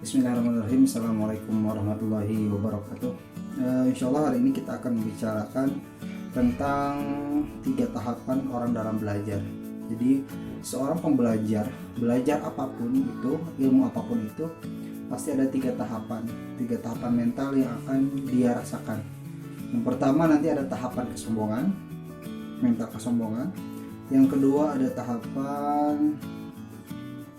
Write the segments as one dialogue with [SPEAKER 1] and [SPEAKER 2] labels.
[SPEAKER 1] Bismillahirrahmanirrahim. Assalamualaikum warahmatullahi wabarakatuh. Insyaallah hari ini kita akan membicarakan tentang 3 tahapan orang dalam belajar. Jadi seorang pembelajar, belajar apapun itu, ilmu apapun itu, pasti ada 3 tahapan mental yang akan dia rasakan. Yang pertama nanti ada tahapan kesombongan, mental kesombongan. Yang kedua ada tahapan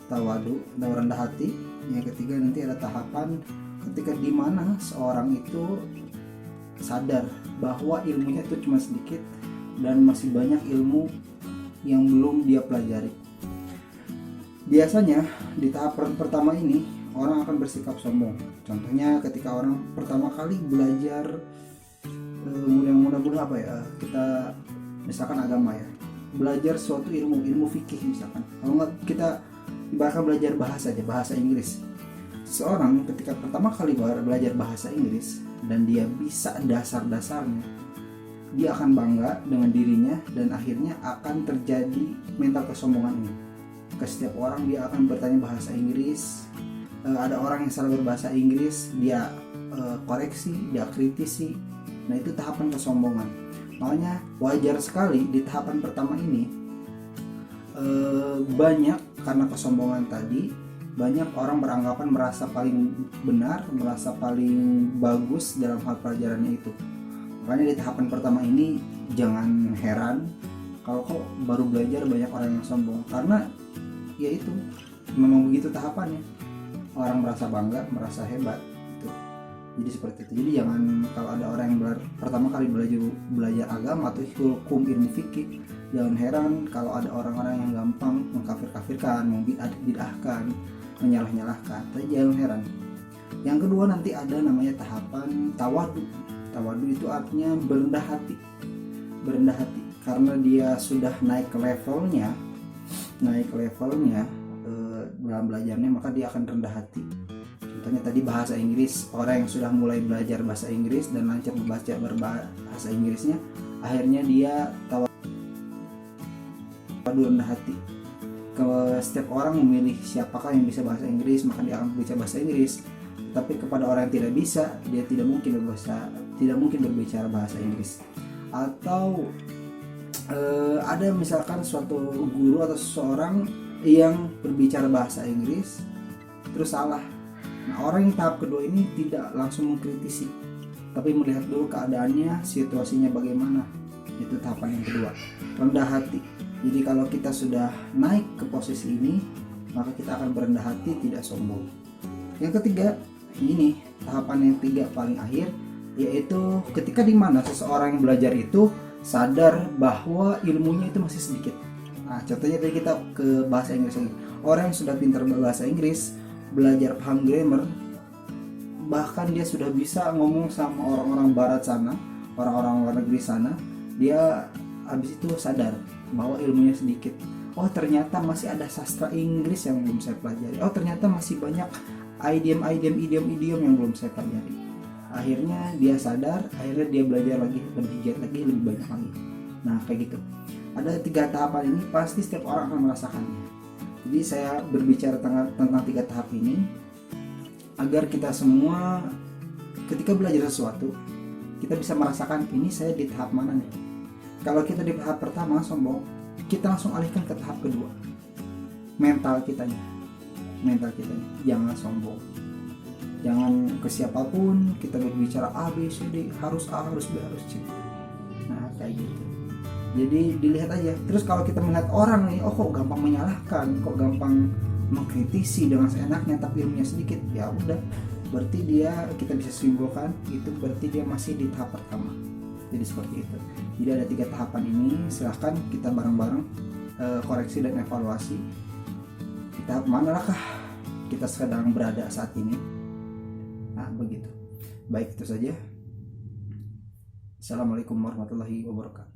[SPEAKER 1] tawadu, rendah hati. Yang ketiga nanti ada tahapan ketika dimana seorang itu sadar bahwa ilmunya itu cuma sedikit dan masih banyak ilmu yang belum dia pelajari. Biasanya di tahap pertama ini orang akan bersikap sombong. Contohnya ketika orang pertama kali belajar mudah-mudahan apa ya, kita misalkan agama ya, belajar suatu ilmu fikih misalkan. Kalau nggak kita ibaratkan belajar bahasa Inggris. Seorang ketika pertama kali belajar bahasa Inggris dan dia bisa dasar-dasarnya, dia akan bangga dengan dirinya dan akhirnya akan terjadi mental kesombongan ini. Ke setiap orang dia akan bertanya bahasa Inggris. Ada orang yang salah berbahasa Inggris, dia koreksi, dia kritisi. Nah, itu tahapan kesombongan. Makanya wajar sekali di tahapan pertama ini banyak karena kesombongan tadi, banyak orang beranggapan merasa paling benar, merasa paling bagus dalam hal pelajarannya itu. Makanya di tahapan pertama ini jangan heran kalau kok baru belajar banyak orang yang sombong, karena ya itu memang begitu tahapannya. Orang merasa bangga, merasa hebat gitu. Jadi seperti itu. Jadi jangan, kalau ada orang yang pertama kali belajar agama atau hukum ilmu fikih, jangan heran kalau ada orang-orang yang gampang mengkafir-kafirkan, membid'ahkan, menyalah-nyalahkan. Tapi jangan heran. Yang kedua nanti ada namanya tahapan tawadu. Tawadu itu artinya berendah hati. Berendah hati karena dia sudah naik levelnya dalam belajarnya, maka dia akan rendah hati. Contohnya tadi bahasa Inggris, orang yang sudah mulai belajar bahasa Inggris dan lancar berbahasa Inggrisnya, akhirnya dia tawadu, rendah hati. Setiap orang memilih siapakah yang bisa bahasa Inggris, maka dia akan bisa bahasa Inggris. Tapi kepada orang yang tidak bisa, dia tidak mungkin berbicara bahasa Inggris. Atau ada misalkan suatu guru atau seseorang yang berbicara bahasa Inggris terus salah. Nah, orang yang tahap kedua ini tidak langsung mengkritisi, tapi melihat dulu keadaannya, situasinya bagaimana. Itu tahapan yang kedua, rendah hati. Jadi kalau kita sudah naik ke posisi ini, maka kita akan berendah hati, tidak sombong. Yang ketiga, ini tahapan yang 3 paling akhir, yaitu ketika dimana seseorang yang belajar itu sadar bahwa ilmunya itu masih sedikit. Nah, contohnya tadi kita ke bahasa Inggris lagi. Orang yang sudah pintar berbahasa Inggris, belajar paham grammar, bahkan dia sudah bisa ngomong sama orang-orang barat sana, orang-orang luar negeri sana, dia habis itu sadar bahwa ilmunya sedikit. Oh, ternyata masih ada sastra Inggris yang belum saya pelajari. Oh, ternyata masih banyak idiom yang belum saya pelajari. Akhirnya dia sadar, akhirnya dia belajar lagi, lebih giat lagi, lebih banyak lagi. Nah, kayak gitu. Ada 3 tahapan ini, pasti setiap orang akan merasakannya. Jadi saya berbicara tentang 3 tahap ini agar kita semua ketika belajar sesuatu, kita bisa merasakan ini saya di tahap mana nih. Kalau kita di tahap pertama sombong, kita langsung alihkan ke tahap kedua. Mental kitanya jangan sombong. Jangan ke siapapun kita berbicara A, B, C, D, harus A, harus B, harus C. Nah, kayak gitu. Jadi dilihat aja. Terus kalau kita melihat orang nih, oh kok gampang menyalahkan, kok gampang mengkritisi dengan seenaknya tapi ilmunya sedikit, ya udah, berarti kita bisa simpulkan itu berarti dia masih di tahap pertama. Jadi seperti itu. Jadi ada 3 tahapan ini, silahkan kita bareng-bareng koreksi dan evaluasi. Di tahap manakah kita sedang berada saat ini? Nah, begitu. Baik, itu saja. Assalamualaikum warahmatullahi wabarakatuh.